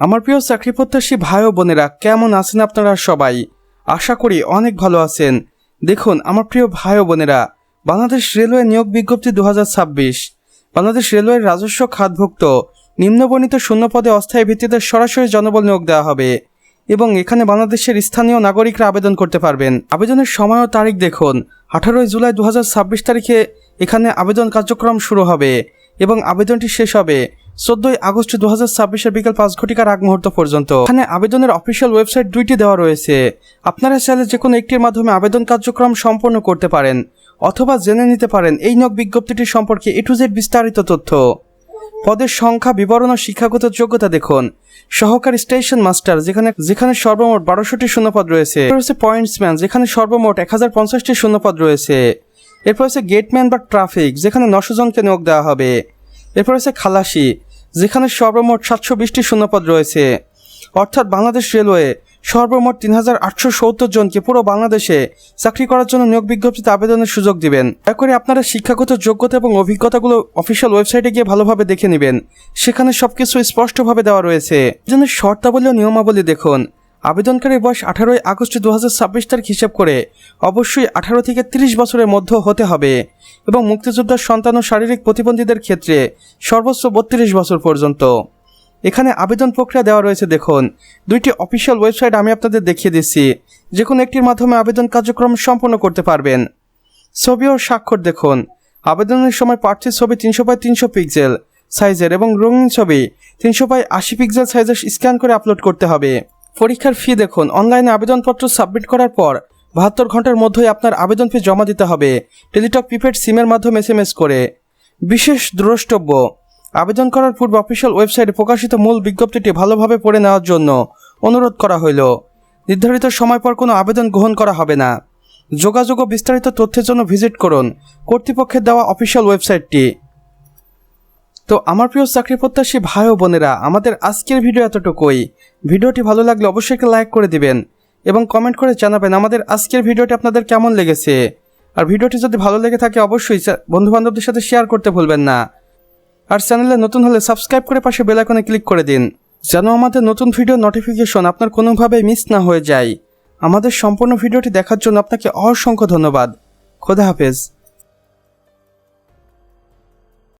আমার প্রিয় চাকরি প্রত্যাশী ভাই ও বোনেরা, কেমন আছেন আপনারা সবাই? আশা করি অনেক ভালো আছেন। দেখুন আমার প্রিয় ভাই ও বোনেরা, বাংলাদেশ রেলওয়ে নিয়োগ বিজ্ঞপ্তি 2026। বাংলাদেশ রেলওয়ের রাজস্ব খাতভুক্ত নিম্নবর্ণিত শূন্য পদে অস্থায়ী ভিত্তিতে সরাসরি জনবল নিয়োগ দেওয়া হবে এবং এখানে বাংলাদেশের স্থানীয় নাগরিকরা আবেদন করতে পারবেন। আবেদনের সময় ও তারিখ দেখুন, 18 জুলাই 2026 তারিখে এখানে আবেদন কার্যক্রম শুরু হবে এবং আবেদনটি শেষ হবে 14 আগস্ট 2026 বিকাল 5 ঘটিকার আগ মুহূর্ত পর্যন্ত। এখানে আবেদনের অফিসিয়াল ওয়েবসাইট দুইটি দেওয়া রয়েছে। আপনারা চাইলে যে কোনো একটির মাধ্যমে আবেদন কার্যক্রম সম্পন্ন করতে পারেন অথবা জেনে নিতে পারেন এই নিয়োগ বিজ্ঞপ্তিটি সম্পর্কে A to Z বিস্তারিত তথ্য। পদের সংখ্যা, বিবরণ ও শিক্ষাগত যোগ্যতা দেখুন। সহকারী স্টেশন মাস্টার যেখানে সর্বমোট 1200টি শূন্যপদ রয়েছে। পয়েন্টসম্যান যেখানে সর্বমোট 1050টি শূন্যপদ রয়েছে। এরপর হচ্ছে গেটম্যান বা ট্রাফিক যেখানে 900 জনকে নিয়োগ দেওয়া হবে। এরপর হচ্ছে খালাসি যেখানে সর্বমোট 720টি শূন্যপদ রয়েছে। অর্থাৎ বাংলাদেশ রেলওয়ে সর্বমোট 3870 জনকে পুরো বাংলাদেশে চাকরি করার জন্য নিয়োগ বিজ্ঞপ্তিতে আবেদনের সুযোগ দিবেন। দয়া করে আপনারা শিক্ষাগত যোগ্যতা এবং অভিজ্ঞতাগুলো অফিসিয়াল ওয়েবসাইটে গিয়ে ভালোভাবে দেখে নেবেন। সেখানে সবকিছু স্পষ্টভাবে দেওয়া রয়েছে। আবেদনের শর্তাবলী ও নিয়মাবলী দেখুন। আবেদনকারীর বয়স 18 আগস্ট 2026 তারিখ হিসাব করে অবশ্যই 18 থেকে 30 বছরের মধ্যে হতে হবে এবং মুক্তিযোদ্ধার সন্তান ও শারীরিক প্রতিবন্ধীদের ক্ষেত্রে সর্বোচ্চ 32 বছর পর্যন্ত। এখানে আবেদন প্রক্রিয়া দেওয়া রয়েছে দেখুন। দুইটি অফিসিয়াল ওয়েবসাইট আমি আপনাদের দেখিয়ে দিচ্ছি, যে কোনো একটির মাধ্যমে আবেদন কার্যক্রম সম্পন্ন করতে পারবেন। ছবি ও স্বাক্ষর দেখুন। আবেদনের সময় প্রার্থীর ছবি 300x300 পিক্সেল সাইজের এবং রঙিন ছবি 300x80 পিক্সেল সাইজের স্ক্যান করে আপলোড করতে হবে। পরীক্ষার ফি দেখুন। অনলাইনে আবেদনপত্র সাবমিট করার পর 72 ঘন্টার মধ্যেই আপনার আবেদন ফি জমা দিতে হবে টেলিটক প্রিপেড সিমের মাধ্যমে SMS করে। বিশেষ দ্রষ্টব্য, আবেদন করার পূর্বে অফিসিয়াল ওয়েবসাইটে প্রকাশিত মূল বিজ্ঞপ্তিটি ভালোভাবে পড়ে নেওয়ার জন্য অনুরোধ করা হইল। নির্ধারিত সময় পর কোনো আবেদন গ্রহণ করা হবে না। যোগাযোগ ও বিস্তারিত তথ্যের জন্য ভিজিট করুন কর্তৃপক্ষের দেওয়া অফিসিয়াল ওয়েবসাইটটি। তো আমার প্রিয় চাকরি প্রত্যাশী ভাই ও বোনেরা, আমাদের আজকের ভিডিও এতটুকুই। ভিডিওটি ভালো লাগলে অবশ্যই একটা লাইক করে দিবেন এবং কমেন্ট করে জানাবেন আমাদের আজকের ভিডিওটি আপনাদের কেমন লেগেছে। আর ভিডিওটি যদি ভালো লেগে থাকে অবশ্যই বন্ধুবান্ধবদের সাথে শেয়ার করতে ভুলবেন না। আর চ্যানেলে নতুন হলে সাবস্ক্রাইব করে পাশে বেল আইকনে ক্লিক করে দিন, যেন আমাদের নতুন ভিডিও নোটিফিকেশন আপনার কোনোভাবেই মিস না হয়ে যায়। আমাদের সম্পূর্ণ ভিডিওটি দেখার জন্য আপনাকে অসংখ্য ধন্যবাদ। খোদা হাফেজ।